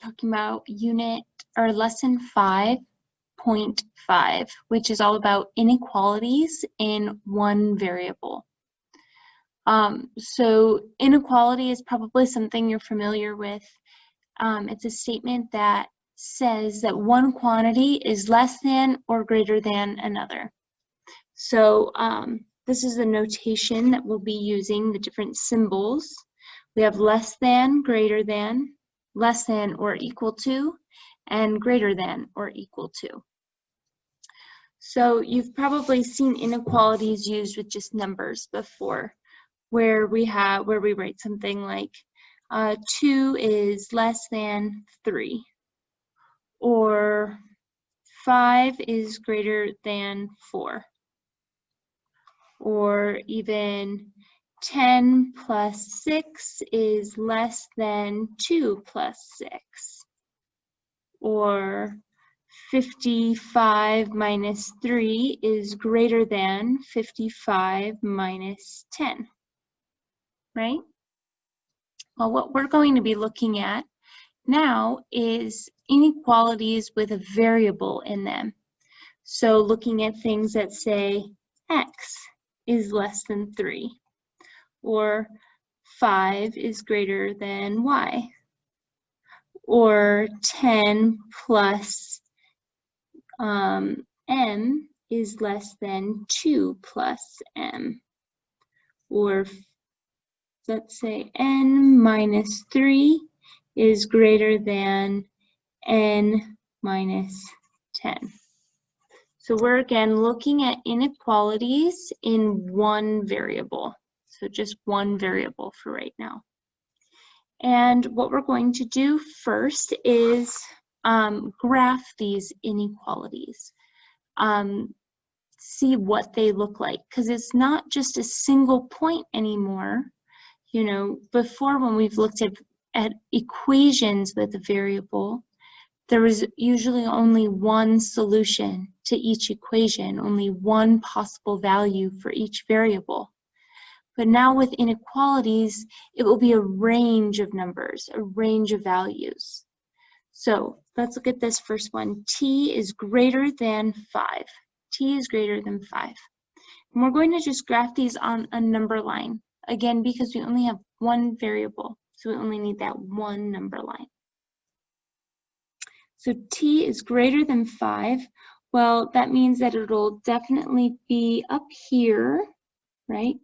talking about unit or lesson 5.5, which is all about inequalities in one variable. So inequality is probably something you're familiar with. It's a statement that says that one quantity is less than or greater than another. So this is the notation that we'll be using, the different symbols. We have less than or equal to, and greater than or equal to. So you've probably seen inequalities used with just numbers before, where we write something like 2 is less than 3, or 5 is greater than 4, or even 10 plus 6 is less than 2 plus 6, or 55 minus 3 is greater than 55 minus 10, right? Well, what we're going to be looking at now is inequalities with a variable in them. So looking at things that say x is less than 3, or 5 is greater than y, or 10 plus m is less than 2 plus m, or let's say n minus 3 is greater than n minus 10. So we're again looking at inequalities in one variable. So just one variable for right now. And what we're going to do first is graph these inequalities. See what they look like, because it's not just a single point anymore. You know, before when we've looked at equations with a variable, there was usually only one solution to each equation, only one possible value for each variable. But now with inequalities, it will be a range of numbers, a range of values. So let's look at this first one. T is greater than 5. T is greater than 5. And we're going to just graph these on a number line. Again, because we only have one variable, so we only need that one number line. So T is greater than 5. Well, that means that it'll definitely be up here, right?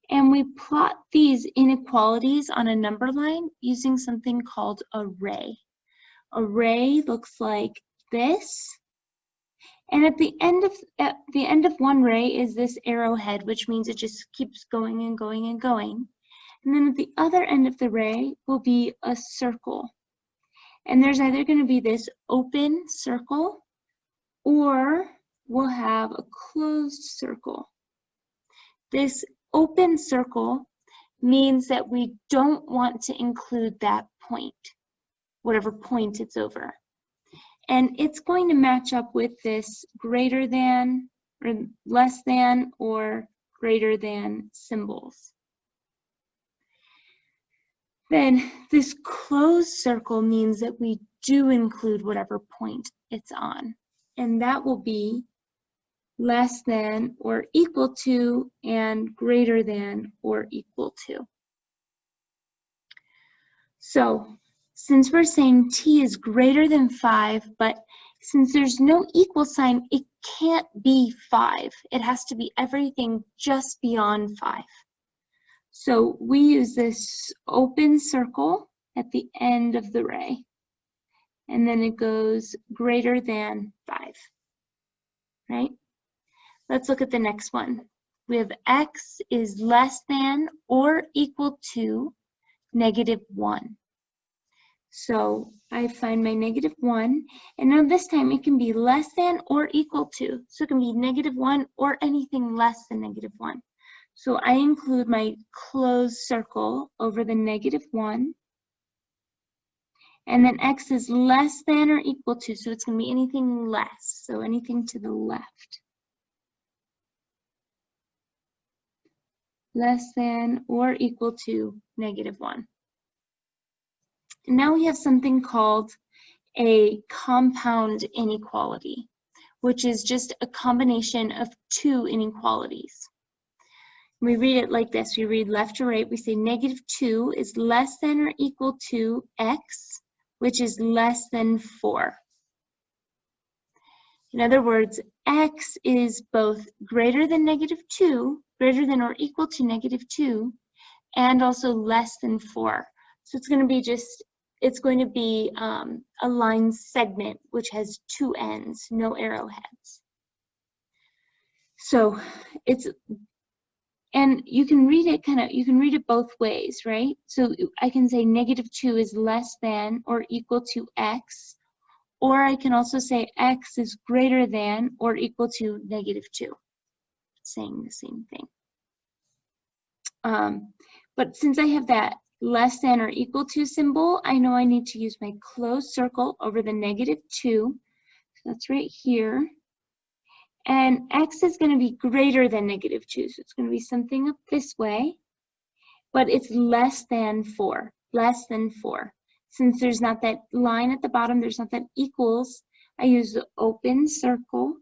And we plot these inequalities on a number line using something called array. Array looks like this. And at the end of one ray is this arrowhead, which means it just keeps going and going and going. And then at the other end of the ray will be a circle. And there's either going to be this open circle, or we'll have a closed circle. This open circle means that we don't want to include that point, whatever point it's over. And it's going to match up with this greater than, or less than, or greater than symbols. Then this closed circle means that we do include whatever point it's on. And that will be less than or equal to and greater than or equal to. So since we're saying T is greater than 5, but since there's no equal sign, it can't be 5. It has to be everything just beyond 5. So we use this open circle at the end of the ray. And then it goes greater than 5, right? Let's look at the next one. We have x is less than or equal to -1. So I find my -1, and now this time it can be less than or equal to. So it can be -1 or anything less than -1. So I include my closed circle over the -1. And then x is less than or equal to, so it's going to be anything less, so anything to the left. Less than or equal to -1. And now we have something called a compound inequality, which is just a combination of two inequalities. We read it like this. We read left to right. We say -2 is less than or equal to x, which is less than 4. In other words, x is both greater than -2, greater than or equal to -2, and also less than 4. So it's going to be a line segment which has two ends, no arrowheads. So and you can read it both ways, right? So I can say -2 is less than or equal to x, or I can also say x is greater than or equal to -2, saying the same thing. But since I have that less than or equal to symbol, I know I need to use my closed circle over the -2. So that's right here. And x is going to be greater than -2, so it's going to be something up this way. But it's less than 4, less than 4. Since there's not that line at the bottom, there's not that equals, I use the open circle,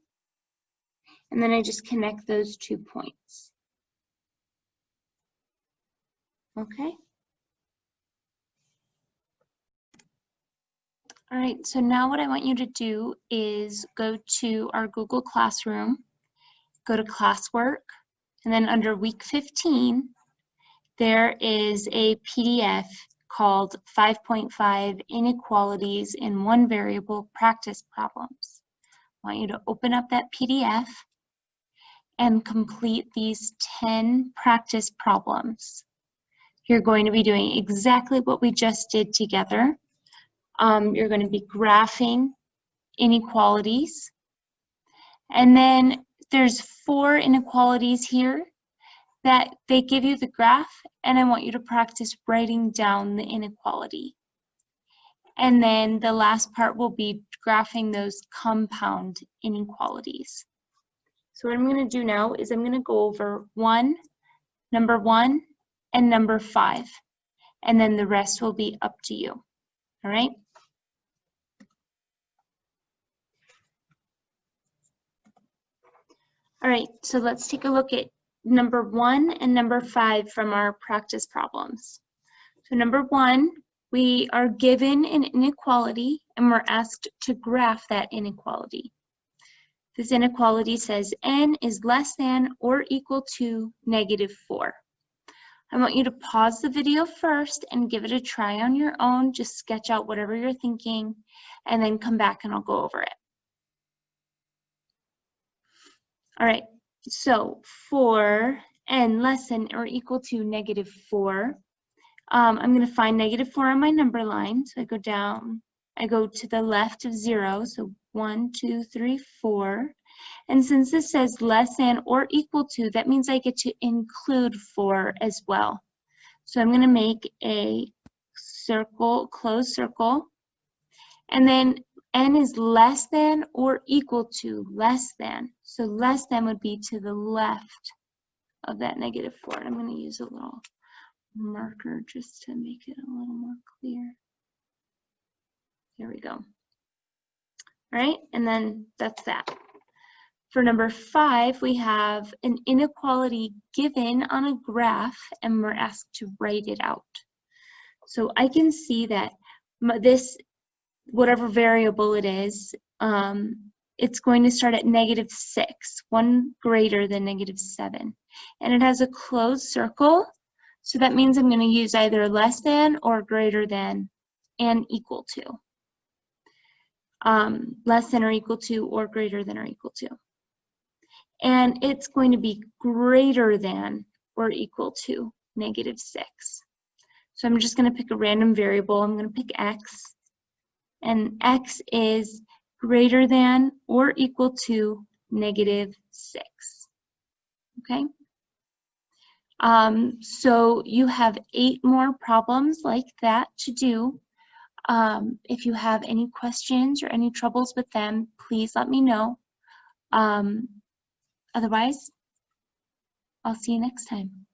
and then I just connect those 2 points. Okay? All right, so now what I want you to do is go to our Google Classroom, go to classwork, and then under week 15, there is a PDF called 5.5 Inequalities in One Variable Practice Problems. I want you to open up that PDF and complete these 10 practice problems. You're going to be doing exactly what we just did together. You're going to be graphing inequalities. And then there's 4 inequalities here that they give you the graph, and I want you to practice writing down the inequality. And then the last part will be graphing those compound inequalities. So what I'm going to do now is I'm going to go over number 1, and number 5. And then the rest will be up to you. All right? All right, so let's take a look at number 1 and number 5 from our practice problems. So number 1, we are given an inequality and we're asked to graph that inequality. This inequality says n is less than or equal to -4. I want you to pause the video first and give it a try on your own. Just sketch out whatever you're thinking and then come back and I'll go over it. All right, so for n less than or equal to -4, I'm going to find -4 on my number line. So I go down, I go to the left of 0, so 1, 2, 3, 4. And since this says less than or equal to, that means I get to include 4 as well. So I'm going to make a circle, closed circle, and then n is less than or equal to less than. So less than would be to the left of that -4. And I'm going to use a little marker just to make it a little more clear. There we go. All right, and then that's that. For number 5, we have an inequality given on a graph and we're asked to write it out. So I can see that this, whatever variable it is, it's going to start at -6, 1 greater than -7. And it has a closed circle, so that means I'm going to use either less than or greater than and equal to. Less than or equal to or greater than or equal to. And it's going to be greater than or equal to -6. So I'm just going to pick a random variable. I'm going to pick x. And x is greater than or equal to -6. Okay? So you have 8 more problems like that to do. If you have any questions or any troubles with them, please let me know. Otherwise, I'll see you next time.